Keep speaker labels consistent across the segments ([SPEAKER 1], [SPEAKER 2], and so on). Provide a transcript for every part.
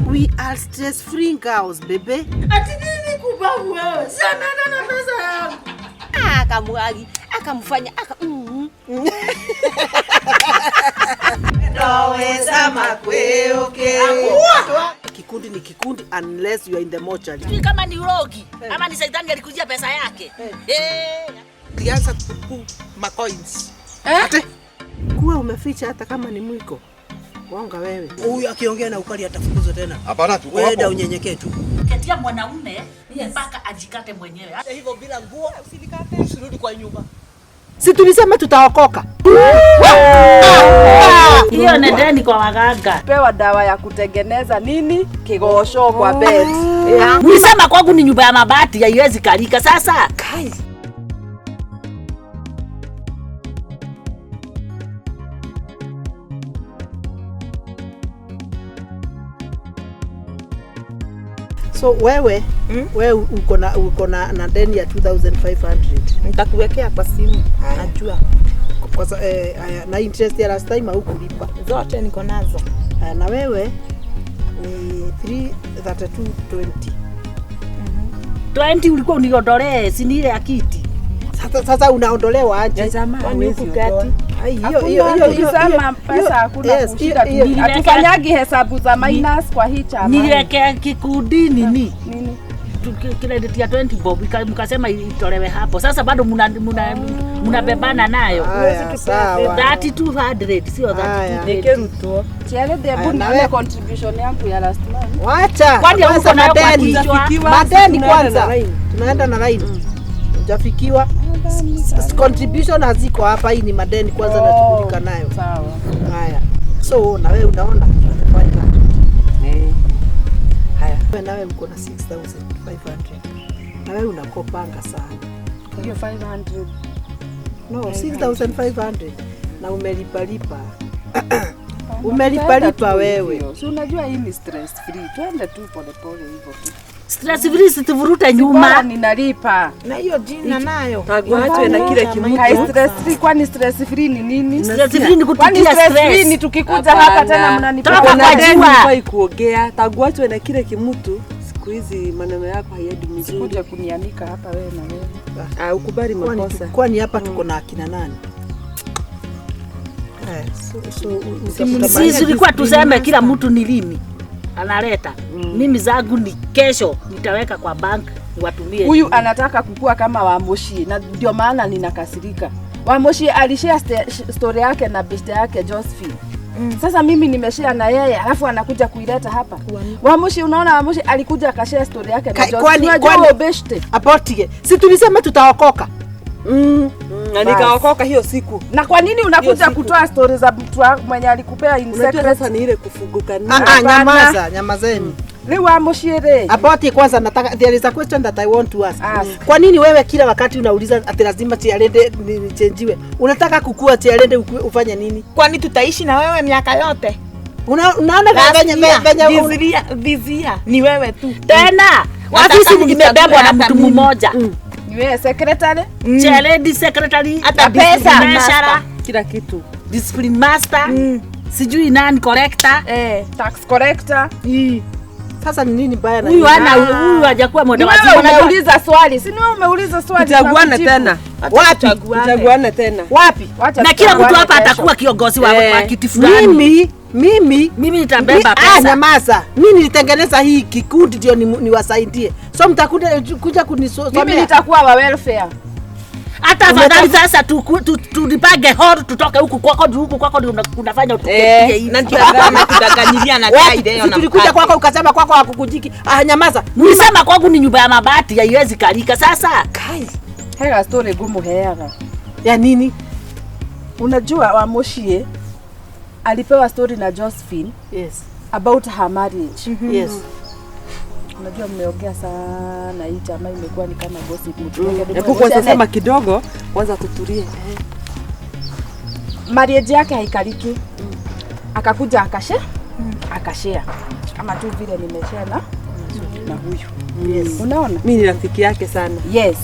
[SPEAKER 1] We are stress-free girls, baby.
[SPEAKER 2] Ati nini kubavu wewe? Sana na pesa yangu.
[SPEAKER 3] Akamwagi, akamfanya,
[SPEAKER 1] Naweza makwe, okay. Kikundi ni kikundi unless you are in the mortuary.
[SPEAKER 3] Sijui kama ni urogi ama ni Saidani alikujia pesa yake.
[SPEAKER 1] Alianza kuku macoins. Ate kuwa umeficha hata kama ni mwiko. Wanga wewe. Huyu akiongea na ukali atafukuzwa tena.
[SPEAKER 4] Hapana tu.
[SPEAKER 1] Wewe da unyenyekee tu.
[SPEAKER 3] Katia mwanaume mpaka ajikate mwenyewe. Hata hivyo bila nguo usilikate, usirudi kwa nyumba.
[SPEAKER 1] Si tulisema tutaokoka.
[SPEAKER 3] Hiyo nendeni kwa waganga.
[SPEAKER 2] Pewa dawa ya kutengeneza nini? Kigosho kwa bed.
[SPEAKER 3] Nilisema kwangu ni nyumba ya mabati haiwezi kalika sasa.
[SPEAKER 1] Kai. So wewe uko na deni ya 2500.
[SPEAKER 2] Nitakuwekea kwa simu. Najua.
[SPEAKER 1] Kwa na interest ya last time hukulipa.
[SPEAKER 2] Zote niko nazo.
[SPEAKER 1] Na wewe ni 332.20.
[SPEAKER 3] 20 ulikuwa uniondolee si ni ile ya kiti.
[SPEAKER 1] Sasa unaondolewa aje?
[SPEAKER 2] Jamani huku kati.
[SPEAKER 1] Hiyo
[SPEAKER 2] pesa hakuna kushida. Atufanyagi hesabu za minus kwa hii chama.
[SPEAKER 3] Niweke kikundi nini? Credit ya 20 bob mkasema itolewe hapo. Sasa bado mnabebana nayo.
[SPEAKER 1] Sawa.
[SPEAKER 3] 3200 sio 32.
[SPEAKER 2] Nekeruto. Tiale debu na contribution yangu ya last month.
[SPEAKER 1] Wacha.
[SPEAKER 3] Kwani uko nayo kwa kichwa?
[SPEAKER 1] Madeni kwanza. Tunaenda na line. Hujafikiwa. Contribution haziko hapa, hii ni madeni kwanza na tukulika nayo.
[SPEAKER 2] Sawa.
[SPEAKER 1] Haya. So na wewe unaona utafanya haya. Wewe nawe mko na 6500. Na wewe unakopanga sana.
[SPEAKER 2] Hiyo 500.
[SPEAKER 1] No, 6500 na umelipa. Umelipa wewe.
[SPEAKER 2] Si unajua hii ni stress free. Twende tu pole hivyo tu.
[SPEAKER 3] Stress free situvuruta nyuma.
[SPEAKER 2] Ninalipa.
[SPEAKER 1] Na hiyo jina nayo.
[SPEAKER 2] Taguachwe na kile kimutu. Hai stress free, kwani stress free ni nini?
[SPEAKER 3] Stress free ni kututia stress.
[SPEAKER 2] Free ni tukikuja hapa tena mnanipa.
[SPEAKER 3] Toka kwa jua.
[SPEAKER 5] Kuongea. Taguachwe na kile kimutu. Siku hizi maneno yako hayaendi mzuri.
[SPEAKER 2] Kuja kunianika hapa wewe na wewe.
[SPEAKER 5] Ukubali makosa.
[SPEAKER 1] Kwani hapa tuko na akina nani?
[SPEAKER 3] Sisi tulikuwa tuseme kila mtu ni lini analeta. Mimi zangu ni kesho nitaweka kwa bank niwatumie.
[SPEAKER 2] Huyu anataka kukua kama Wamoshi na ndio maana ninakasirika. Wamoshi alishare story yake na beshte yake Josephine. Sasa mimi nimeshare na yeye alafu anakuja kuileta hapa. Wamoshi, unaona Wamoshi alikuja akashare story yake na Josephine. Unajua beshte.
[SPEAKER 1] Apotie. Si tulisema tutaokoka.
[SPEAKER 5] Na nikaokoka hiyo siku.
[SPEAKER 2] Na kwa nini unakuja kutoa stories za mtu mwenye alikupea in secret?
[SPEAKER 5] Sasa ni ile kufunguka nini?
[SPEAKER 1] Nyamazeni.
[SPEAKER 2] Leo Wamoshire.
[SPEAKER 1] Apotie kwanza nataka, there is a question that I want to ask. Kwa nini wewe kila wakati unauliza ati lazima chialende nichenjiwe? Unataka kukua chialende ufanye nini?
[SPEAKER 6] Kwani tutaishi na wewe miaka yote?
[SPEAKER 1] Unaona
[SPEAKER 6] vizia ni wewe tu.
[SPEAKER 3] Tena ofisi imebebwa na mtu mmoja.
[SPEAKER 2] Niwe secretary,
[SPEAKER 3] lady secretary,
[SPEAKER 6] hata pesa,
[SPEAKER 3] biashara,
[SPEAKER 5] kila kitu.
[SPEAKER 3] Discipline master, sijui nani corrector,
[SPEAKER 2] tax corrector.
[SPEAKER 1] Sasa ni nini baya na
[SPEAKER 3] huyu huyu hajakuwa mwenda wazimu.
[SPEAKER 2] Unauliza swali. Si wewe umeuliza swali.
[SPEAKER 5] Tutaguana tena.
[SPEAKER 1] Wapi?
[SPEAKER 5] Tutaguana tena.
[SPEAKER 1] Wapi?
[SPEAKER 3] Na kila mtu hapa atakuwa kiongozi wa kiti fulani.
[SPEAKER 1] Mimi
[SPEAKER 3] nitabeba pesa.
[SPEAKER 1] Nyamaza. Mimi nilitengeneza hii kikundi ndio niwasaidie. So mtakuja kunisomea.
[SPEAKER 2] Mimi nitakuwa wa welfare.
[SPEAKER 3] Hata afadhali sasa tulipange hall tutoke huku kwako unafanya utuketie hivi.
[SPEAKER 6] Na ndio kama tudaganyilia na kai leo na.
[SPEAKER 1] Tulikuja kwako ukasema kwako hakukujiki. Nyamaza.
[SPEAKER 3] Nilisema kwangu ni nyumba ya mabati haiwezi kalika sasa.
[SPEAKER 1] Kai.
[SPEAKER 2] Hega story gumu heaga.
[SPEAKER 1] Ya nini?
[SPEAKER 2] Unajua Wamoshie alipewa story na Josephine.
[SPEAKER 1] Yes.
[SPEAKER 2] About her marriage.
[SPEAKER 1] Yes.
[SPEAKER 2] Unajua mmeongea sana, hii chama imekuwa ni kama gossip.
[SPEAKER 5] Hebu kwanza sema kidogo, kwanza tutulie.
[SPEAKER 2] Marriage yake haikaliki. Akakuja akashare. Kama tu vile nimeshare na huyu.
[SPEAKER 1] Yes.
[SPEAKER 2] Unaona?
[SPEAKER 5] Mimi ni rafiki yake sana.
[SPEAKER 2] Yes.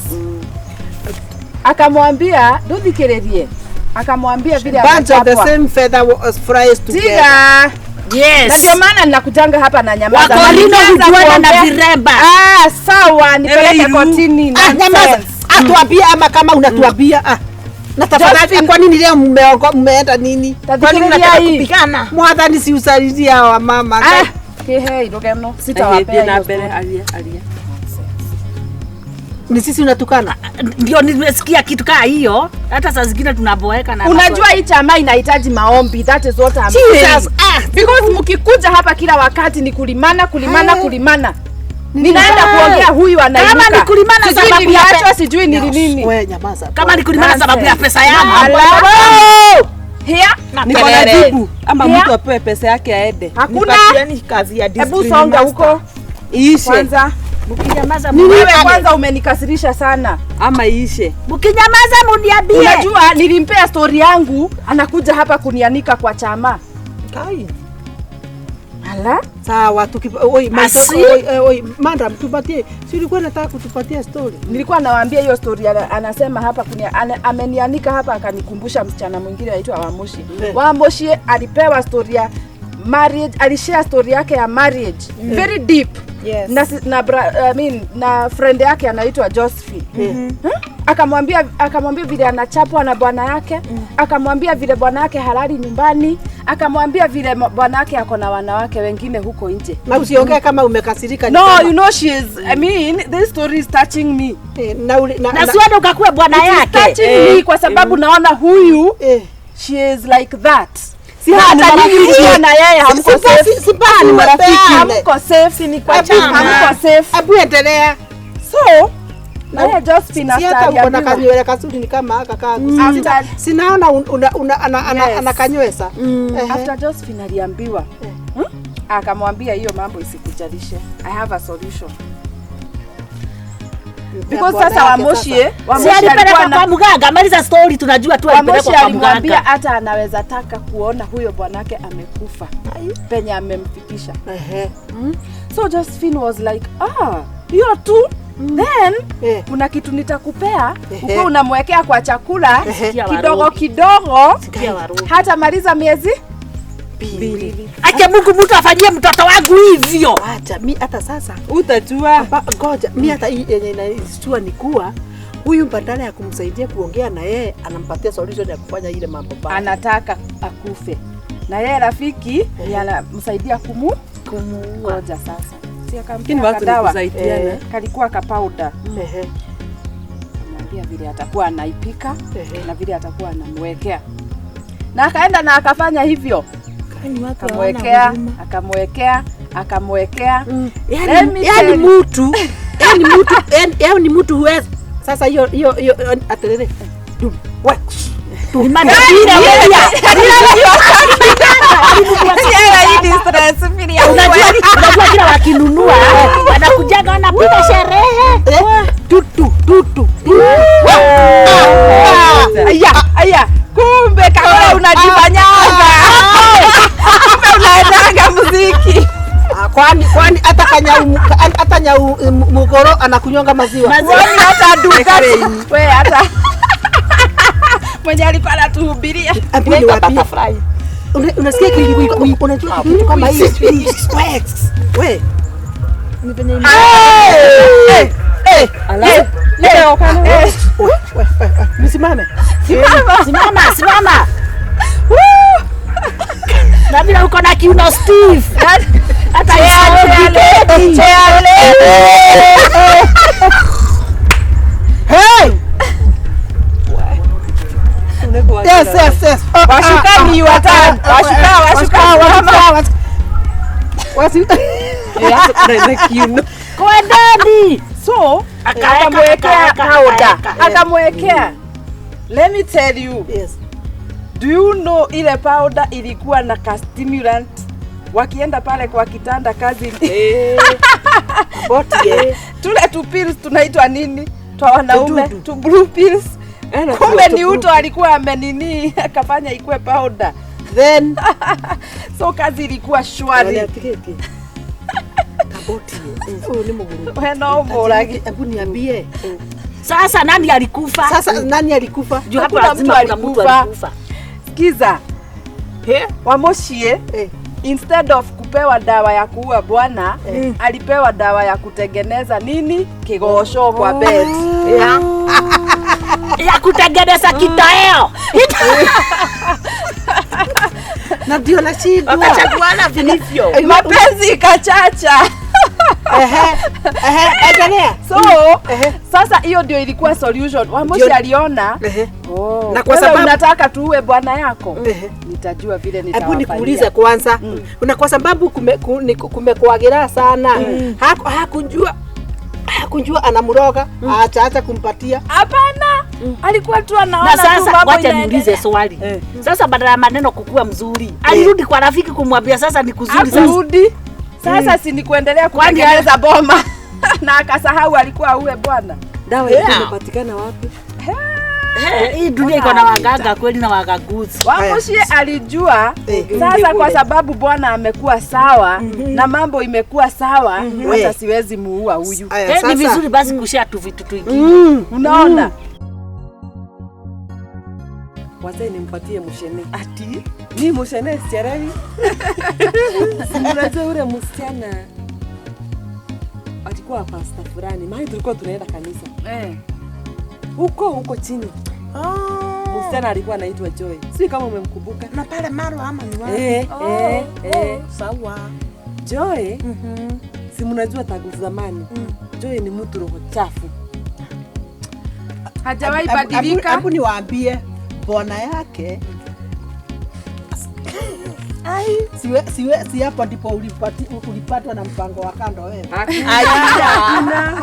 [SPEAKER 2] Akamwambia ndudhikererie. Akamwambia vile
[SPEAKER 1] bunch of the same feather was fries together.
[SPEAKER 2] Tiga.
[SPEAKER 3] Yes.
[SPEAKER 2] Na ndio maana ninakujanga hapa na nyamaza.
[SPEAKER 3] Wakorino hujuana na viremba.
[SPEAKER 2] Sawa, nipeleke kotini.
[SPEAKER 1] Nyamaza. Atuambie ama kama unatuambia na tafadhali kwa nini leo mmeenda nini?
[SPEAKER 6] Kwa nini unataka kupigana?
[SPEAKER 1] Mwathani si usaidia wa mama.
[SPEAKER 2] Hey, ndogeno. Sitawapea na mbele
[SPEAKER 5] alia.
[SPEAKER 1] Ni sisi unatukana?
[SPEAKER 3] Ndio nimesikia kitu kaa hiyo. Hata saa zingine tunaboeka na
[SPEAKER 2] unajua hii chama inahitaji maombi. That is what I'm saying. Because mkikuja hapa kila wakati ni kulimana. Ninaenda kuongea huyu anainuka.
[SPEAKER 3] Kama ni kulimana sababu ya pesa
[SPEAKER 2] sijui ni nini.
[SPEAKER 1] Wewe nyamaza.
[SPEAKER 3] Kama ni kulimana sababu ya pesa yangu.
[SPEAKER 2] Here
[SPEAKER 5] niko na jibu ama mtu apewe pesa yake aende.
[SPEAKER 2] Hakuna.
[SPEAKER 6] Ni kazi ya discipline.
[SPEAKER 2] Hebu songa huko.
[SPEAKER 5] Iishe.
[SPEAKER 3] Kwanza mkinyamaza
[SPEAKER 2] wewe kwanza umenikasirisha sana.
[SPEAKER 5] Ama iishe.
[SPEAKER 3] Mkinyamaza muniambie.
[SPEAKER 2] Unajua nilimpea story yangu anakuja hapa kunianika kwa chama.
[SPEAKER 6] Kai.
[SPEAKER 2] Ala?
[SPEAKER 1] Sawa madam tupatie. Si ulikuwa unataka kutupatia story?
[SPEAKER 2] Nilikuwa nawaambia hiyo story anasema hapa amenianika hapa akanikumbusha msichana mwingine anaitwa Wamoshi. Wamoshi alipewa story ya marriage, alishare story yake ya marriage. Very deep.
[SPEAKER 6] Yes.
[SPEAKER 2] Na friend yake anaitwa Josephine. Akamwambia vile anachapwa na bwana yake, akamwambia vile bwana yake halali nyumbani, akamwambia vile bwana yake ako na wanawake wengine huko nje.
[SPEAKER 1] Na usiongea kama umekasirika.
[SPEAKER 2] No, you know she is, this story is touching me.
[SPEAKER 3] Na siwende ukakuwe bwana yake.
[SPEAKER 2] Touching me kwa sababu naona huyu she is like that. Hata nyinyi mkiwa na yeye hamko safe.
[SPEAKER 1] Sipani marafiki.
[SPEAKER 2] Hamko safe ni kwa chama. Hamko safe.
[SPEAKER 1] Hebu endelea.
[SPEAKER 2] So na yeye Josephine
[SPEAKER 1] after uko na kanywele kasuri ni kama aka kangu. Sinaona anakanywesa.
[SPEAKER 2] After Josephine aliambiwa. Akamwambia hiyo mambo isikujalishe. I have a solution. Because sasa Wamoshi
[SPEAKER 3] alipeleka kwa mganga. Maliza story tunajua tu alipeleka kwa mganga.
[SPEAKER 2] Alimwambia hata anaweza taka kuona huyo bwanake amekufa. Penye amemfikisha. So Josephine was like, hiyo tu. Then kuna kitu nitakupea. Uko unamwekea kwa chakula kidogo. Hata maliza miezi 2.
[SPEAKER 3] Acha Mungu mtu afanyie mtoto wangu hivyo.
[SPEAKER 1] Acha mimi hata sasa
[SPEAKER 5] utajua.
[SPEAKER 1] Ngoja mimi hata yenye inashtua ni kuwa huyu badala ya kumsaidia kuongea na yeye anampatia solution ya kufanya ile mambo baya.
[SPEAKER 2] Anataka akufe. Na yeye rafiki anamsaidia kumuua. Ngoja sasa. Si akampea dawa. Kalikuwa ka powder. Anambia vile atakuwa anaipika na vile atakuwa anamwekea. Na akaenda na akafanya hivyo. Akamwekea.
[SPEAKER 1] Yani mtu huwezi. Sasa hiyo aterere.
[SPEAKER 3] Unajua kila wakinunua wanakujaga wanapiga sherehe.
[SPEAKER 1] Tutu.
[SPEAKER 2] Aya. Kumbe kama unajifanyanga. Kumbe unaendanga muziki.
[SPEAKER 1] Kwani hata nyau mugoro anakunyonga maziwa.
[SPEAKER 2] Hata duka. Wewe hata mwenye alipata tuhubiria.
[SPEAKER 6] Butterfly.
[SPEAKER 1] Unasikia unajua kitu kama hiyo. Wewe. Ni venye leo kana. Msimame.
[SPEAKER 3] Na bila uko na kiuno Steve. Hata
[SPEAKER 1] Hey! Yes.
[SPEAKER 2] Washukani watano.
[SPEAKER 3] Kwendeni.
[SPEAKER 2] So, akamwekea powder. Akamwekea. Let me tell you.
[SPEAKER 1] Yes.
[SPEAKER 2] Do you know ile powder ilikuwa na stimulant? Wakienda pale kwa kitanda kazi tule tu pills tunaitwa nini? Twa wanaume, tu blue pills. Kumbe ni uto alikuwa amenini akafanya ikue powder.
[SPEAKER 1] Then
[SPEAKER 2] so kazi ilikuwa shwari.
[SPEAKER 1] Ni mguru.
[SPEAKER 2] Wena umoragi.
[SPEAKER 1] Hebu niambie.
[SPEAKER 3] Sasa nani alikufa?
[SPEAKER 2] Juu hapa lazima kuna mtu alikufa. Sikiza. Wamoshie instead of kupewa dawa ya kuua bwana, alipewa dawa ya kutengeneza nini? Kigosho kwa bed.
[SPEAKER 3] Ya kutengeneza kitoweo.
[SPEAKER 1] Na ndio na shida.
[SPEAKER 6] Wakachaguana vilivyo.
[SPEAKER 2] Mapenzi kachacha.
[SPEAKER 1] Endelea.
[SPEAKER 2] So, sasa hiyo ndio ilikuwa solution. Wamoshi aliona,
[SPEAKER 1] na kwa sababu
[SPEAKER 2] unataka tuue bwana yako, nitajua vile nitawafanyia.
[SPEAKER 1] Hebu nikuulize kwanza. Na kwa sababu kumekuagira sana. Hakujua anamroga, acha kumpatia.
[SPEAKER 2] Hapana. Alikuwa tu anaona
[SPEAKER 3] na sasa wacha niulize swali. Sasa badala ya maneno kukua mzuri, alirudi kwa rafiki kumwambia sasa ni kuzuri sasa.
[SPEAKER 2] Arudi. Sasa si ni kuendelea kutengeneza boma. Na akasahau alikuwa uwe bwana.
[SPEAKER 5] Dawa inapatikana wapi?
[SPEAKER 3] Hii dunia iko na waganga kweli na wagaguzi.
[SPEAKER 2] Wamoshi alijua sasa kwa sababu bwana amekuwa sawa na mambo imekuwa sawa, hata siwezi muua huyu.
[SPEAKER 3] Ni vizuri basi kushare tu vitu twingine.
[SPEAKER 2] Unaona?
[SPEAKER 5] Wacha nimpatie mshene.
[SPEAKER 2] Ati
[SPEAKER 5] ni mshene sichelewi. Simulaje ule msichana alikuwa pastor fulani. Mimi tulikuwa tunaenda kanisa. Huko chini. Msichana alikuwa anaitwa Joy. Sio kama umemkumbuka.
[SPEAKER 6] Na pale Maro ama ni wapi? Sawa.
[SPEAKER 5] Joy. Si mnajua tangu zamani. Joy ni mtu roho chafu.
[SPEAKER 2] Hajawahi badilika.
[SPEAKER 1] Hebu niwaambie bwana yake. Si hapo ndipo ulipatwa na mpango wa kando wewe.
[SPEAKER 6] Hakuna.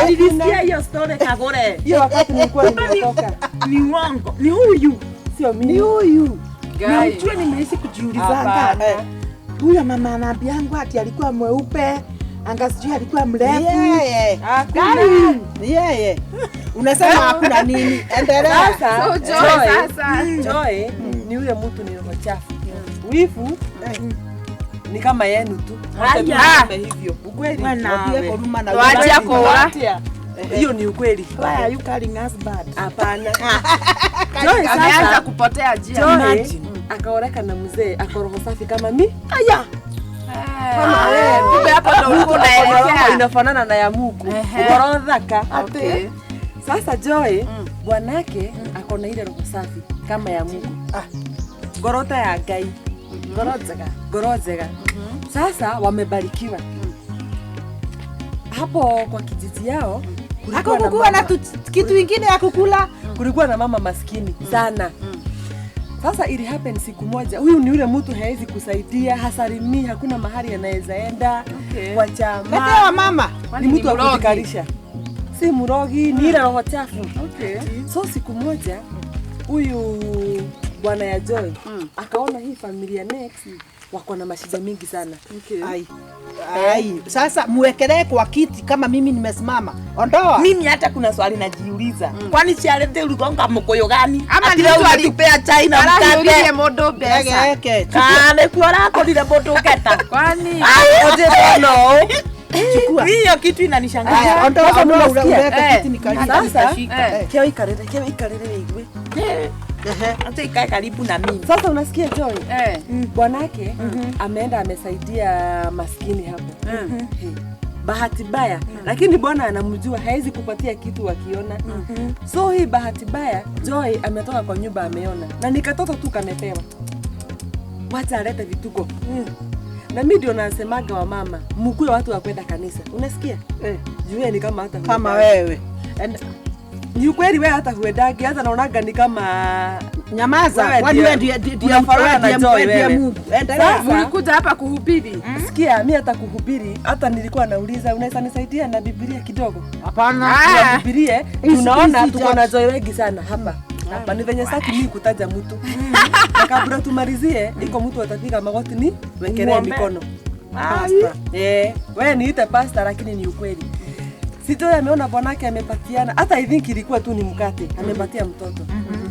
[SPEAKER 6] Nilisikia hiyo story Kagure.
[SPEAKER 5] Hiyo wakati nilikuwa nimetoka.
[SPEAKER 6] Ni uongo. Ni huyu.
[SPEAKER 5] Sio mimi.
[SPEAKER 1] Ni huyu.
[SPEAKER 6] Na ujue nimeishi kujiuliza huyu mama anaambiangu ati alikuwa mweupe. Anga sijui alikuwa mrefu.
[SPEAKER 1] Yeye. Unasema hakuna nini? Endelea.
[SPEAKER 2] So
[SPEAKER 5] Joy ni yule mtu ni roho chafu. Wifu ni kama yenu tu. Hata hivyo. Ukweli.
[SPEAKER 2] Wacha koa.
[SPEAKER 5] Hiyo ni ukweli.
[SPEAKER 6] Why are you calling us bad?
[SPEAKER 5] Hapana.
[SPEAKER 2] Joy ameanza kupotea njia.
[SPEAKER 5] Joy akaoreka na mzee akoroho safi kama mimi.
[SPEAKER 6] Aya.
[SPEAKER 2] Kama wewe. Kumbe hapo ndo uko naelekea.
[SPEAKER 5] Inafanana na ya Mungu. Gorodhaka.
[SPEAKER 2] Okay.
[SPEAKER 5] Sasa Joy bwanake akona ile roho safi kama ya Mungu. Gorota ya Ngai. Gorozega. Sasa wamebarikiwa. Hapo kwa kijiji yao
[SPEAKER 1] kulikuwa na kitu kingine ya kukula.
[SPEAKER 5] Kulikuwa na mama maskini sana. Sasa ili happen siku moja, huyu ni yule mtu haezi kusaidia, hasalimii, hakuna mahali anaweza enda. Kwa chama.
[SPEAKER 1] Letewa mama.
[SPEAKER 5] Ni mtu wa kujikarisha. Si murogi, ni ile roho chafu. So siku moja huyu bwana ya Joy akaona hii familia next wako na mashida mingi sana.
[SPEAKER 1] Ai. Sasa muwekelee kwa kiti kama mimi nimesimama. Ondoa.
[SPEAKER 6] Mimi hata kuna swali najiuliza. Kwani chiarete ulikonga mkoyo gani?
[SPEAKER 2] Ama ni mtu alipea chai na mkate modo pesa.
[SPEAKER 6] Kale kuora ko dile modo keta.
[SPEAKER 2] Kwani?
[SPEAKER 6] Oje no. Chukua. Hiyo kitu inanishangaza.
[SPEAKER 1] Ondoa unaweka kiti nikalisha.
[SPEAKER 5] Sasa keo ikarere igwe.
[SPEAKER 6] Hata ikae karibu na mimi.
[SPEAKER 5] Sasa unasikia Joy? Bwanake ameenda amesaidia maskini hapo. Bahati baya, lakini bwana anamjua haezi kupatia kitu wakiona. So hii bahati baya, Joy ametoka kwa nyumba ameona. Na nikatoto tu kamepewa. Wacha alete vituko. Na mimi ndio nasemaga wa mama, mkuu watu wa kwenda kanisa. Unasikia? Jue ni kama hata
[SPEAKER 1] kama wewe.
[SPEAKER 5] Ni ukweli wewe hata huendagi, hata naonaga ni kama
[SPEAKER 1] nyamaza. Kwani wewe ndio Mungu. Endelea.
[SPEAKER 2] Mlikuja hapa kuhubiri.
[SPEAKER 5] Sikia, mimi hata kuhubiri, hata nilikuwa nauliza unaweza nisaidia na Biblia kidogo?
[SPEAKER 1] Hapana.
[SPEAKER 5] Biblia tunaona tuko na Joy wengi sana hapa. Hapa ni venye sasa mimi kutaja mtu. Na kabla tumalizie, iko mtu atapiga magoti ni wekelee mikono. Pastor. Wewe niite pastor lakini ni ukweli. Sito ameona bwanake amepatiana, hata I think ilikuwa tu ni mkate, amepatia mtoto.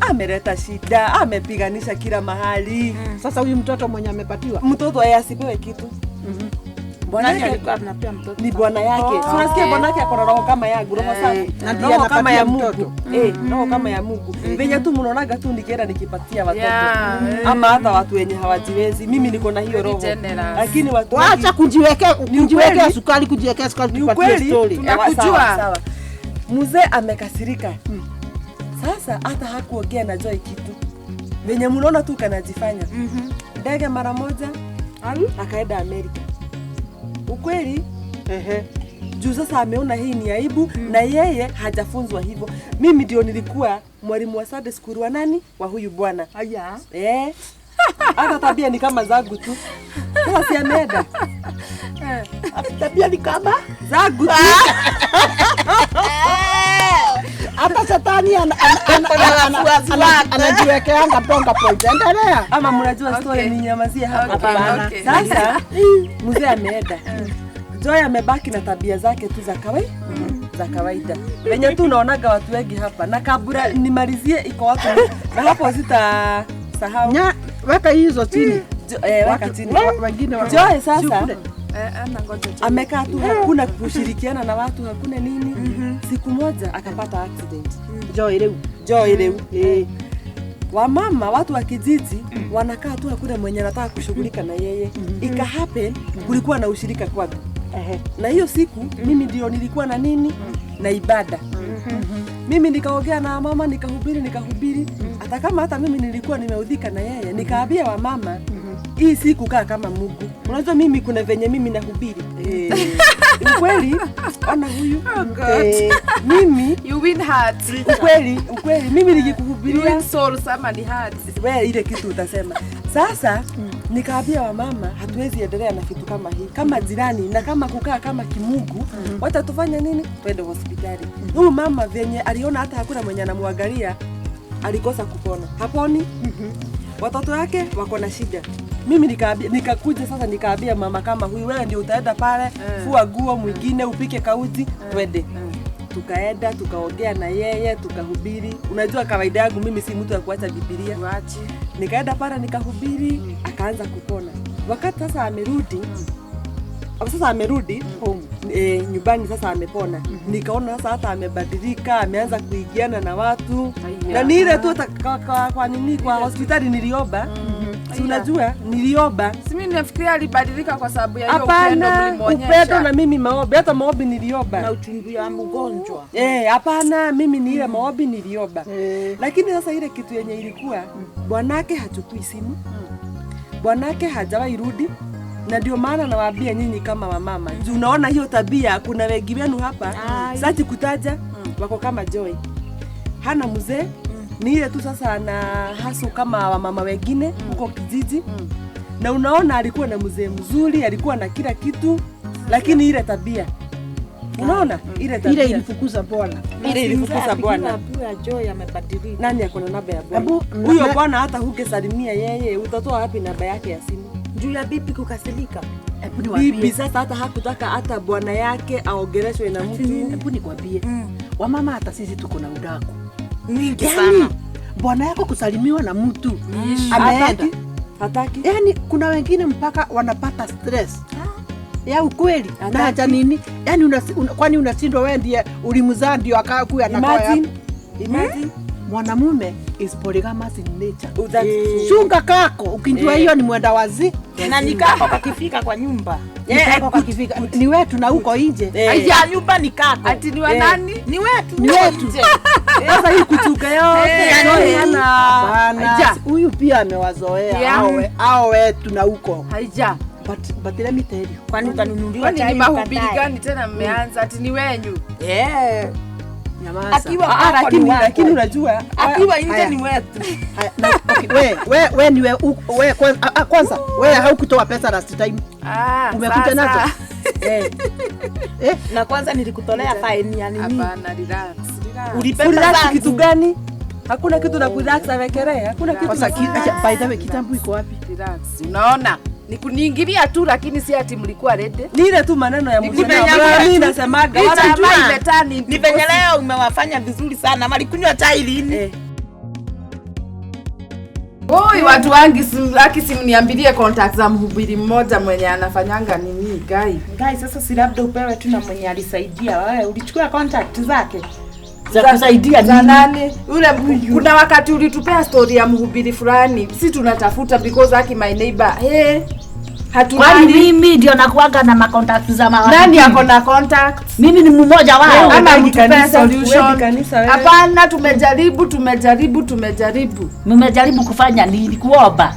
[SPEAKER 5] Ameleta shida, amepiganisha kila mahali.
[SPEAKER 1] Sasa huyu mtoto mwenye amepatiwa,
[SPEAKER 5] mtoto yeye asipewe kitu. Bwanake
[SPEAKER 6] alikuwa anapea mtoto.
[SPEAKER 5] Ni bwana yake. So unasikia bwanake ako na roho kama yangu, roho safi.
[SPEAKER 1] Na ndiye
[SPEAKER 5] Roho kama ya
[SPEAKER 1] anapatia
[SPEAKER 5] Mungu. Roho kama ya Mungu. Venye tu mnaonaga tu nikienda nikipatia watoto. Ama hata watu wenye hawajiwezi. Mimi niko na hiyo roho. Lakini watu
[SPEAKER 1] Waacha kujiwekea sukari, kujiwekea sukari tupatie story.
[SPEAKER 5] Tunakujua. Sawa. Mzee amekasirika. Sasa hata hakuongea na Joy kitu. Venye mnaona tu kanajifanya. Ndege mara moja akaenda Amerika. Ukweli? Juu sasa ameona hii ni aibu na yeye hajafunzwa hivyo. Mimi ndio nilikuwa mwalimu wa Sunday school wa nani? Wa huyu bwana. Hata tabia ni kama zangu tu. Sasa si ameenda.
[SPEAKER 1] Tabia ni kama
[SPEAKER 5] zangu tu.
[SPEAKER 1] Hata Satani anajiwekeanga ponga point. Endelea.
[SPEAKER 5] Ama mnajua story ni nyamazie hapa. Sasa mzee ameenda. Joy amebaki na tabia zake tu za kawaida. Venye tu unaonaga watu wengi hapa. Na kabla nimalizie iko watu na hapo sitasahau.
[SPEAKER 1] Weka hizo chini.
[SPEAKER 5] Weka chini.
[SPEAKER 1] Wengine
[SPEAKER 5] Joy sasa amekaa tu, hakuna kushirikiana na watu, hakuna nini. Siku moja akapata accident. Joy leo. Wamama watu wa kijiji wanakaa tu, hakuna mwenye anataka kushughulika na yeye. Ika happen kulikuwa na ushirika kwangu. Na hiyo siku mimi ndio nilikuwa na nini? Na ibada. Mimi nikaongea na mama, nikahubiri. Hata kama hata mimi nilikuwa nimeudhika na yeye, nikaambia wamama hii siku kaa kama Mungu. Unajua mimi kuna venye mimi nahubiri. Ukweli ona huyu. Mimi
[SPEAKER 2] you win hearts.
[SPEAKER 5] Ukweli mimi nikikuhubiria
[SPEAKER 2] you win soul sama ni hearts.
[SPEAKER 5] Wewe ile kitu utasema. Sasa nikaambia wamama hatuwezi endelea na vitu kama hii. Kama jirani na kama kukaa kama kimungu, wacha tufanye nini? Twende hospitali. Huyu mama venye aliona hata hakuna mwenye anamwangalia, alikosa kupona. Haponi. Watoto wake wako na shida. Mimi nikakuja sasa nikaambia mama kama huyu, wewe ndio utaenda pale, fua nguo, mwingine upike kauzi, twende. Tukaenda tukaongea na yeye, tukahubiri. Unajua kawaida yangu mimi si mtu wa kuacha Biblia. Nikaenda pale nikahubiri, akaanza kupona. Wakati sasa amerudi nyumbani, sasa amepona. Nikaona sasa hata amebadilika, ameanza kuigiana na watu. Na ni ile tu kwa nini kwa hospitali niliomba. Si unajua niliomba.
[SPEAKER 2] Si mimi nafikiria alibadilika kwa sababu ya hiyo upendo mlimonyesha.
[SPEAKER 5] Upendo na mimi maombi, hata maombi niliomba.
[SPEAKER 6] Na uchungu ya mgonjwa.
[SPEAKER 5] Hapana, mimi ni ile maombi niliomba. Lakini sasa ile kitu yenye ilikuwa bwanake hachukui simu. Bwanake hajawahi rudi. Na ndio maana nawaambia nyinyi kama wamama. Juu unaona hiyo tabia kuna wengi wenu hapa. Sasa kutaja wako kama Joy. Hana mzee. Ni ile tu sasa ana hasu kama wamama wengine huko kijiji. Na unaona alikuwa na mzee mzuri, alikuwa na kila kitu, lakini ile tabia. Unaona? Ile tabia
[SPEAKER 1] ilifukuza bwana.
[SPEAKER 6] Joy amebadilika.
[SPEAKER 5] Nani ako na namba ya bwana? Huyo bwana hata hukesalimia yeye, utatoa wapi namba yake ya simu?
[SPEAKER 6] Juu ya bibi kukasirika.
[SPEAKER 5] Bibi sasa hata hakutaka hata bwana yake aongeleshwe na mtu.
[SPEAKER 1] Hebu nikwambie. Wamama hata sisi tuko na udaku
[SPEAKER 6] mingi sana.
[SPEAKER 1] Bwana yako kusalimiwa na mtu ameenda
[SPEAKER 5] hataki.
[SPEAKER 1] Yaani kuna wengine mpaka wanapata stress. Ya ukweli. Na hata nini? Yaani kwani unashindwa wewe ndiye ulimzaa ndio akakuwa anakoa.
[SPEAKER 5] Imagine
[SPEAKER 1] mwanamume is polygamous in nature. Chunga kako ukijua hiyo ni mwenda wazi.
[SPEAKER 6] Na nikako kakifika kwa nyumba.
[SPEAKER 1] Nikako kakifika ni wetu na huko nje.
[SPEAKER 6] Haija nyumba ni kako.
[SPEAKER 2] Ati ni wa nani?
[SPEAKER 6] Ni wetu.
[SPEAKER 1] Ni wetu.
[SPEAKER 5] Sasa hii kuchuka yote
[SPEAKER 1] bana. Huyu pia amewazoea hao wetu na huko.
[SPEAKER 2] Haija.
[SPEAKER 1] But let me tell you.
[SPEAKER 6] Kwani utanunuliwa
[SPEAKER 2] chai? Ni mahubiri gani tena mmeanza ati ni wenyu?
[SPEAKER 1] Nyamaza.
[SPEAKER 5] Akiwa lakini unajua
[SPEAKER 6] akiwa nje ni wetu.
[SPEAKER 1] Wewe ni wewe kwanza wewe haukutoa pesa last time. Umekuja nazo.
[SPEAKER 6] Na kwanza nilikutolea fine ya nini?
[SPEAKER 2] Hapana, relax.
[SPEAKER 5] Ulipenda kitu gani? Hakuna kitu na kurelax awekelea. Hakuna kitu.
[SPEAKER 1] Sasa by the way kitambu iko wapi?
[SPEAKER 2] Relax. Unaona? Ni kuniingilia tu lakini si ati mlikuwa ready.
[SPEAKER 5] Ni ile tu maneno ya mzee.
[SPEAKER 6] Mimi nasemaga ni venye leo umewafanya vizuri sana. Walikunywa chai lini?
[SPEAKER 2] Oi, watu wangi simniambilie contact za mhubiri mmoja mwenye anafanyanga nini
[SPEAKER 6] Guy, sasa si labda upewe tu na mwenye alisaidia. Wewe ulichukua contact zake
[SPEAKER 3] za kusaidia
[SPEAKER 2] za nani? Ule kuna wakati ulitupea story ya mhubiri fulani. Si tunatafuta because aki my neighbor.
[SPEAKER 3] Kwani mimi ndio nakuaga na makontakti za mawatu.
[SPEAKER 2] Nani yako na contact?
[SPEAKER 3] Mimi ni mmoja wao.
[SPEAKER 2] Ama mtupea solution. Hapana, tumejaribu.
[SPEAKER 3] Mmejaribu kufanya nini? Kuomba.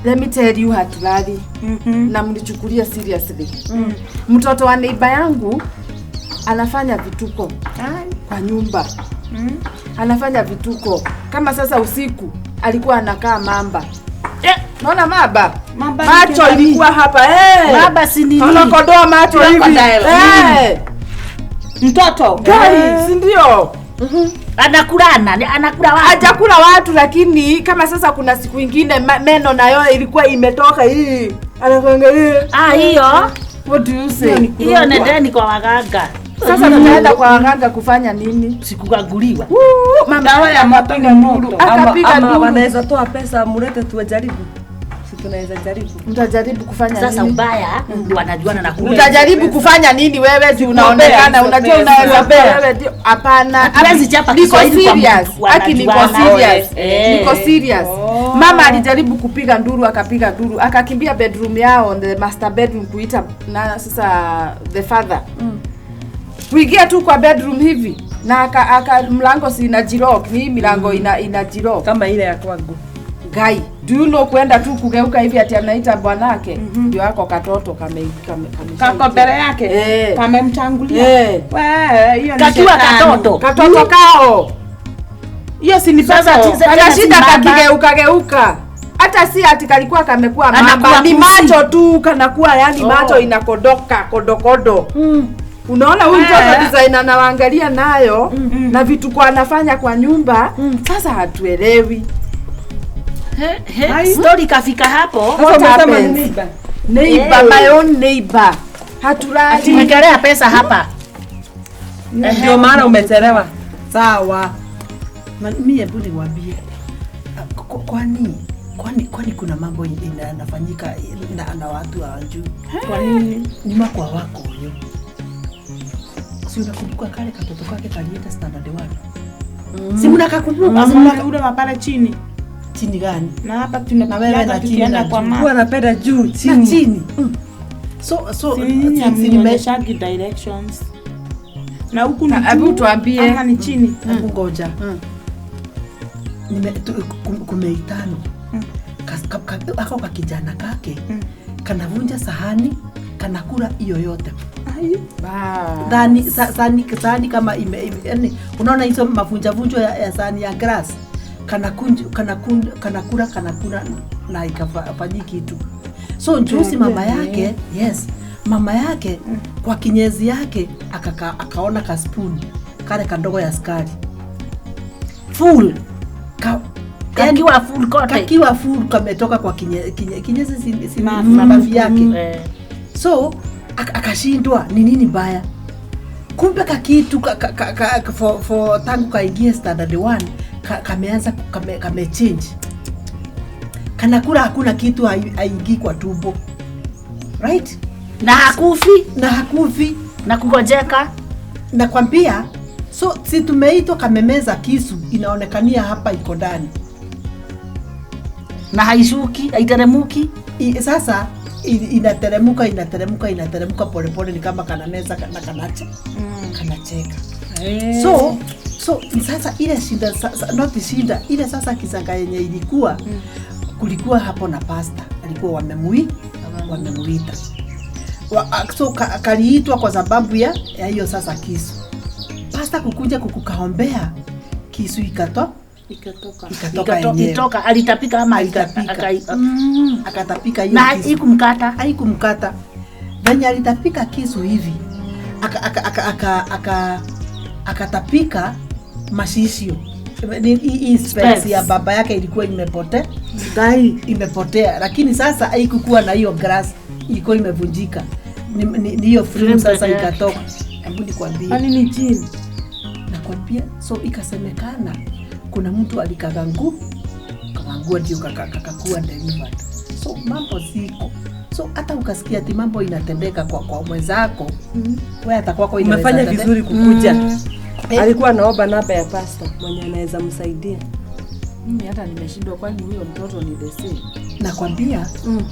[SPEAKER 2] Let me tell you hatulali. Na mlichukulia seriously. Mtoto wa neighbor yangu anafanya vituko kwa nyumba. Anafanya vituko. Kama sasa usiku alikuwa anakaa mamba. Naona mamba macho ilikuwa hapa
[SPEAKER 3] mamba si nini?
[SPEAKER 2] Anakodoa macho hivi.
[SPEAKER 5] Mtoto
[SPEAKER 2] si ndio?
[SPEAKER 3] Anakula watu.
[SPEAKER 2] Hajakula watu, lakini kama sasa kuna siku nyingine meno nayo ilikuwa imetoka hii. Anakuangalia.
[SPEAKER 3] Hiyo.
[SPEAKER 2] What do you say?
[SPEAKER 3] Hiyo nendeni kwa waganga.
[SPEAKER 2] Sasa tunaenda kwa waganga kufanya nini?
[SPEAKER 3] Sikukaguliwa.
[SPEAKER 2] Mama ya mapiga nduru. Akapiga nduru.
[SPEAKER 5] Wanaweza toa pesa mlete tuwajaribu. Si tunaweza jaribu.
[SPEAKER 2] Mtajaribu kufanya nini?
[SPEAKER 3] Sasa ubaya ndio wanajuana na kule.
[SPEAKER 2] Utajaribu kufanya nini wewe? Si unaonekana unajua unaweza wewe ndio. Hapana.
[SPEAKER 3] Hatuwezi chapa
[SPEAKER 2] Niko
[SPEAKER 3] Kiswahili
[SPEAKER 2] serious. Aki niko serious. Niko serious.
[SPEAKER 5] Oh.
[SPEAKER 2] Mama alijaribu kupiga nduru, akapiga nduru, akakimbia bedroom yao, the master bedroom kuita na sasa the father. Kuingia tu kwa bedroom hivi na aka mlango si ina jirock, ni milango ina jirock
[SPEAKER 5] kama ile ya kwangu.
[SPEAKER 2] Guy, do you know kwenda tu kugeuka hivi ati anaita bwanake ndio yako katoto
[SPEAKER 6] kako mbele yake kamemtangulia.
[SPEAKER 2] Wewe
[SPEAKER 6] hiyo
[SPEAKER 2] ni kakiwa katoto kao. Hiyo si ni sasa anashida kakigeuka. Hata si ati kalikuwa kamekuwa mamba, ni macho tu kanakuwa yani macho inakodoka kodokodo. Unaona huyu mtoto design anawaangalia nayo na vitu kwa anafanya kwa nyumba. Sasa hatuelewi.
[SPEAKER 3] Story kafika hapo.
[SPEAKER 2] Neighbor, my own neighbor. Hatulali.
[SPEAKER 3] Tumekelea pesa hapa.
[SPEAKER 5] Ndio maana umechelewa.
[SPEAKER 1] Sawa. Mimi hebu niwaambie. Kwani kuna mambo yanafanyika na watu hawajui.
[SPEAKER 6] Kwa nini?
[SPEAKER 1] Ni makwa wako huyo. Si unakumbuka kale katoto kake kalienda standard 1. Si mnakakumbuka
[SPEAKER 6] ule mapale chini.
[SPEAKER 1] Chini gani?
[SPEAKER 6] Na hapa tunapeleka tukienda kwa mama.
[SPEAKER 5] Kwa anapenda juu
[SPEAKER 1] chini. So
[SPEAKER 6] nimesha directions. Na huku ni
[SPEAKER 2] hebu tuambie
[SPEAKER 6] ama ni chini.
[SPEAKER 1] Hebu ngoja. Kumeitano. Ako kwa kijana kake. Kanavunja sahani, kanakula hiyo yote. Sahani kama yani unaona hizo mavunjavunjo ya sahani ya grass. Kanakula na ikafanyi kitu. So njusi mama yake kwa kinyezi yake akaona ka spoon kale kandogo ya sukari full kakiwa full kametoka kwa kinyezi si mabavi yake. So akashindwa ni nini baya. Kumbe kakitu for tangu kaingie standard 1 kameanza change. Kanakula hakuna kitu haingii kwa tumbo. Right?
[SPEAKER 3] Na hakufi na kungojeka.
[SPEAKER 1] Nakwambia, so si tumeitwa kamemeza kisu inaonekania hapa iko ndani.
[SPEAKER 3] Na haishuki, haiteremuki.
[SPEAKER 1] Sasa inateremuka polepole ni kama kanameza na kanacheka. So sasa ile shinda ile sasa kisanga yenye ilikuwa kulikuwa hapo na pasta alikuwa wamemuita. So kaliitwa kwa sababu ya hiyo sasa kisu. Pasta kukuja kukukaombea kisu ikatoka
[SPEAKER 3] alitapika ama
[SPEAKER 1] akatapika hiyo
[SPEAKER 3] na
[SPEAKER 1] haikumkata. Venye alitapika kisu hivi akatapika mashisio. Hii space ya baba yake ilikuwa imepotea. Lakini sasa haikukuwa na hiyo grass, ilikuwa imevunjika. Ni hiyo frame sasa ikatoka. Hebu nikwambie.
[SPEAKER 6] Kwani ni chini?
[SPEAKER 1] Nakwambia, so ikasemekana kuna mtu alikaga nguvu manguo ndio kakakuwa delivered. So mambo ziko. So hata ukasikia ati mambo inatendeka kwa mwenzako, wewe atakuwa kwa
[SPEAKER 5] umefanya vizuri kukuja. Alikuwa anaomba namba ya pastor mwenye anaweza msaidia.
[SPEAKER 2] Mimi hata nimeshindwa, kwani huyo mtoto ni the same.
[SPEAKER 1] Nakwambia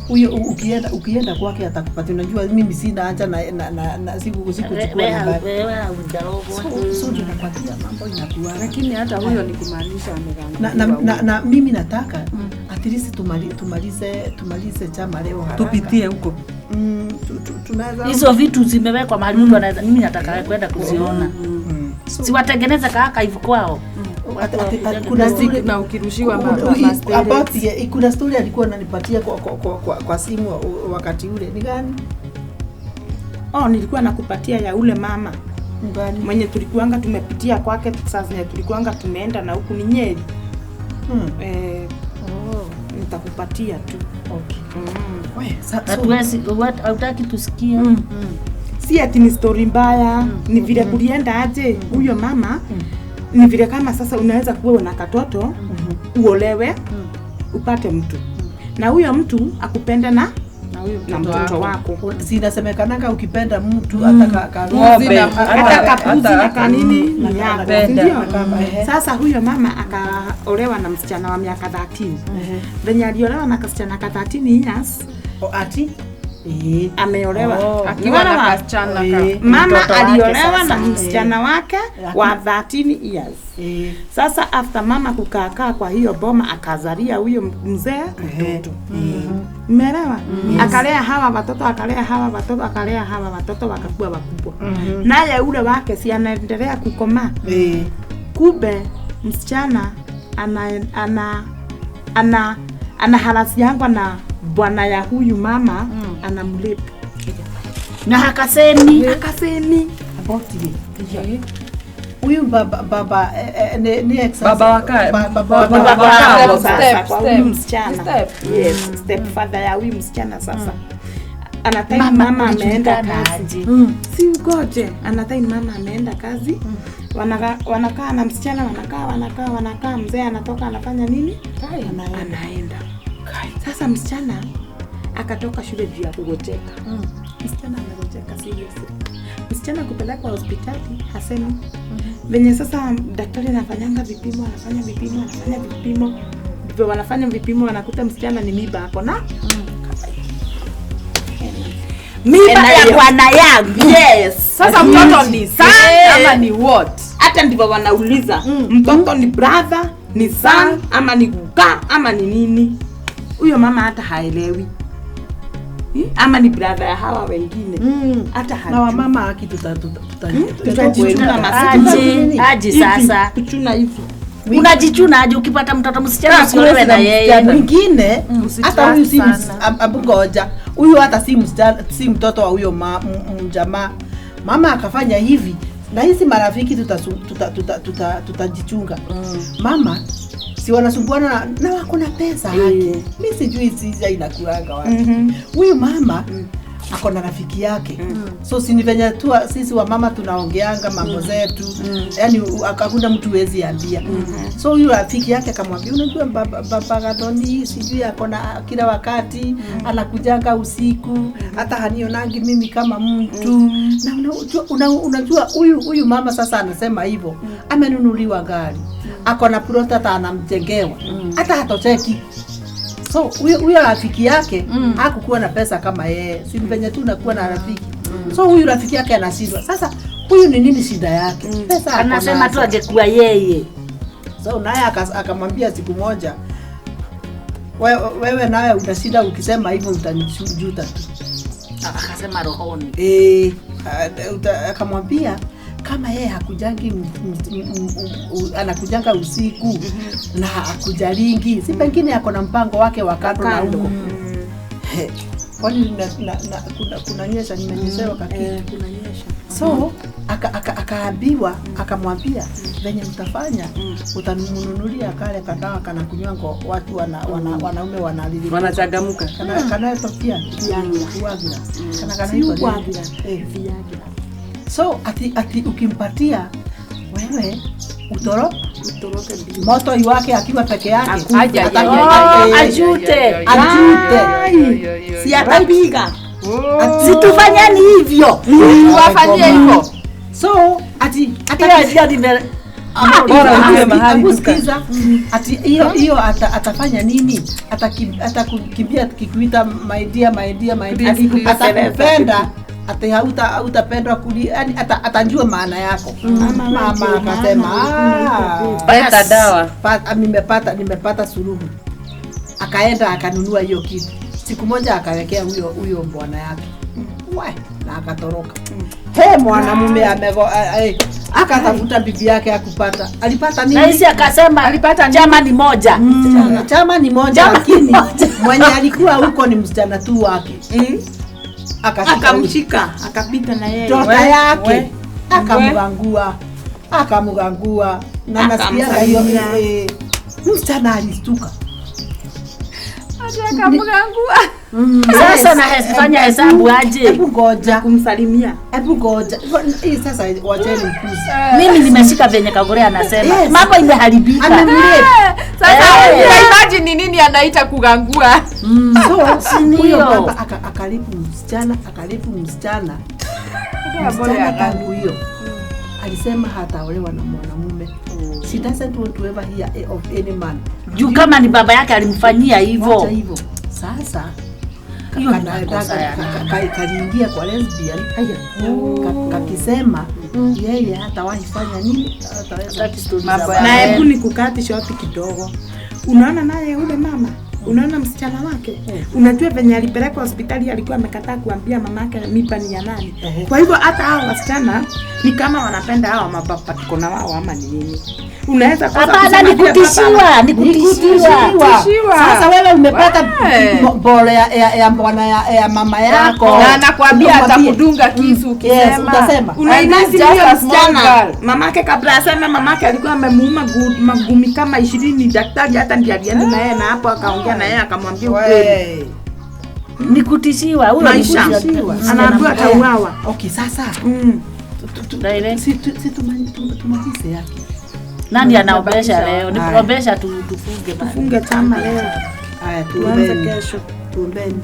[SPEAKER 1] huyo ukienda kwake atakupatia. Unajua mimi sina haja na siku chukua namba. So tunakwambia mambo inakuwa,
[SPEAKER 2] lakini hata huyo ni kumaanisha ameganga.
[SPEAKER 1] Na mimi nataka at least tumalize chama leo haraka.
[SPEAKER 5] Tupitie huko.
[SPEAKER 1] Tunaweza
[SPEAKER 3] hizo vitu zimewekwa mahali mtu anaweza. Mimi nataka kwenda kuziona. Si watengeneza kaka hivyo kwao.
[SPEAKER 1] Kuna story
[SPEAKER 2] na ukirushiwa
[SPEAKER 1] kuna story alikuwa ananipatia kwa simu wakati ule. Ni gani?
[SPEAKER 6] Nilikuwa nakupatia ya ule mama
[SPEAKER 1] Ngani?
[SPEAKER 6] mwenye tulikuanga tumepitia kwake. Sasa tulikuanga tumeenda na huku ni Nyeri. Nitakupatia tu.
[SPEAKER 1] Okay.
[SPEAKER 3] Hatuwezi hautaki tusikie.
[SPEAKER 6] Si ati ni story mbaya, ni vile kulienda aje huyo mama. Ni vile kama sasa unaweza kuwa na katoto uolewe upate mtu na huyo mtu akupenda na mtoto wako.
[SPEAKER 1] Sinasemekananga ukipenda mtu hata
[SPEAKER 6] ng'ombe hata kapuzi na kanini ni yako, ndio. Sasa huyo mama akaolewa na msichana wa miaka 13. Venye aliolewa na msichana wa 13 years
[SPEAKER 1] ati
[SPEAKER 6] ameolewa
[SPEAKER 2] akiwa na kasichana
[SPEAKER 6] mama aliolewa na msichana wake wa 13 years. Sasa after mama kukaa kwa hiyo boma akazalia huyo mzee mtoto. Umeelewa? Akalea hawa watoto wakakuwa wakubwa. Naye ule wake si anaendelea kukomaa. Kumbe msichana ana harasi yangu na bwana ya huyu mama anamlipa.
[SPEAKER 3] Na hakasemi
[SPEAKER 1] about it. Huyu baba ni ex
[SPEAKER 5] baba waka
[SPEAKER 6] huyu msichana. Yes, stepfather ya huyu msichana. Sasa anataka mama ameenda kazi. Si ugoje, anataka mama ameenda kazi. Wanakaa na msichana, wanakaa mzee anatoka anafanya nini? Anaenda. Sasa msichana akatoka shule juu ya kugojeka. Msichana amegojeka seriously. Msichana kupelekwa hospitali hasemi. Venye sasa daktari anafanya vipimo. Ndivyo wanafanya vipimo wanakuta msichana ni mimba hapo na
[SPEAKER 3] mimba ya bwana yangu.
[SPEAKER 6] Yes. Sasa mtoto ni son
[SPEAKER 2] ama ni what?
[SPEAKER 6] Hata ndivyo wanauliza. Mtoto ni brother, ni son ama ni guka ama ni nini? Huyo mama hata haelewi. Ama ni brother ya hawa wengine. Hata hajui.
[SPEAKER 1] Na mama haki
[SPEAKER 3] aje sasa.
[SPEAKER 6] Kuchuna hivi.
[SPEAKER 3] Unajichuna aje ukipata mtoto msichana usiolewe na yeye.
[SPEAKER 1] Mwingine hata huyu si abungoja. Huyu hata si mtoto wa huyo jamaa. Mama akafanya hivi na hizi marafiki tutajichunga. Mama si wanasumbuana na wako na pesa haki. Mimi sijui hizi inakulanga wapi. Huyu mama ako na rafiki yake. So si ni venye tu sisi wa mama tunaongeanga mambo zetu. Yaani hakuna mtu wezi ambia. So huyu rafiki yake akamwambia, unajua baba Gadoni sijui ako na kila wakati anakujanga usiku, hata hanionangi mimi kama mtu. Na unajua huyu mama sasa anasema hivyo. Amenunuliwa gari. Ako na plot hata anamjengewa. Hata hatocheki. So huyo rafiki yake hakukuwa na pesa kama yeye. Si venye tu unakuwa na rafiki. So huyu rafiki yake anashindwa. Sasa huyu ni nini shida yake? Pesa
[SPEAKER 3] anasema tu angekuwa yeye.
[SPEAKER 1] So naye akamwambia siku moja, wewe naye unashinda ukisema hivyo utanijuta tu.
[SPEAKER 3] Akasema rohoni.
[SPEAKER 1] Akamwambia kama yeye hakujangi anakujanga usiku na hakujaringi, si pengine ako na mpango wake wa kando na huko. Kwani kunanyesha, nimenyeshewa kakiti. So akaambiwa, akamwambia venye utafanya utamnunulia kale kadawa kana kunywango watu wanaume wanalili
[SPEAKER 5] wanachagamuka
[SPEAKER 1] kana tofia kuagira kana hivyo Viagra. So ati ukimpatia wewe utoroke moto iwake akiwa peke yake.
[SPEAKER 3] Ajute.
[SPEAKER 1] Si atapiga.
[SPEAKER 3] Situfanyeni hivyo.
[SPEAKER 2] Wafanyie hivyo.
[SPEAKER 1] So ati
[SPEAKER 3] Atajia nime
[SPEAKER 1] kusikiza ati hiyo atafanya nini? Atakukimbia kikuita my dear atakupenda ati hautapendwa yani atajua maana yako. Mama akasema
[SPEAKER 2] Pata dawa.
[SPEAKER 1] Nimepata suluhu. Akaenda akanunua hiyo kitu. Siku moja akawekea huyo bwana yake. Na akatoroka. Mwanamume akatafuta bibi yake akupata. Alipata nini?
[SPEAKER 3] Na hisi akasema alipata chama ni moja.
[SPEAKER 1] Chama ni moja lakini mwenye alikuwa huko ni msichana tu wake.
[SPEAKER 6] Akamshika, akapita na yeye.
[SPEAKER 1] Tota yake akamgangua na nasikia hiyo msichana alistuka.
[SPEAKER 2] Akamgangua.
[SPEAKER 3] Sasa na fanya hesabu aje?
[SPEAKER 1] Hebu ngoja
[SPEAKER 6] Kumsalimia.
[SPEAKER 1] Hii sasa wacheni mkuzi.
[SPEAKER 3] Mimi nimeshika venye Kagure anasema. Mambo imeharibika.
[SPEAKER 2] Sasa imagine nini anaita kugangua.
[SPEAKER 1] So huyo baba akalipu msichana. Msichana tangu hiyo alisema hataolewa na mwanamume. She doesn't want to ever hear of any man.
[SPEAKER 3] Juu kama ni baba yake alimfanyia hivyo.
[SPEAKER 1] Sasa kaliingia kwa lesbian. Kakisema yeye hatawahi fanya nini?
[SPEAKER 6] Na hebu nikukati shoti kidogo. Unaona naye yule mama? Unaona msichana wake? Unajua venye alipelekwa hospitali alikuwa amekataa kuambia mamake mimba ni ya nani. Kwa hivyo hata hao wasichana ni kama wanapenda hao mababa tuko na wao ama ni nini? Unaweza
[SPEAKER 3] hapana, nikutishiwa.
[SPEAKER 1] Sasa wewe umepata bora ya bwana ya mama yako
[SPEAKER 2] na anakuambia atakudunga kisu ukisema.
[SPEAKER 1] Utasema
[SPEAKER 6] unainasi hiyo msichana. Mamake kabla aseme mamake alikuwa amemuuma magumi kama 20, daktari hata ndiye alienda na yeye na hapo akaongea na yeye akamwambia ukweli.
[SPEAKER 3] Nikutishiwa huyo
[SPEAKER 6] maisha. Anaambiwa atauawa.
[SPEAKER 1] Okay, sasa tumalize yake.
[SPEAKER 3] Nani anaombesha leo? Nikuombesha tufunge
[SPEAKER 6] chama leo.
[SPEAKER 1] Haya, tuanze kesho. Tuombeni.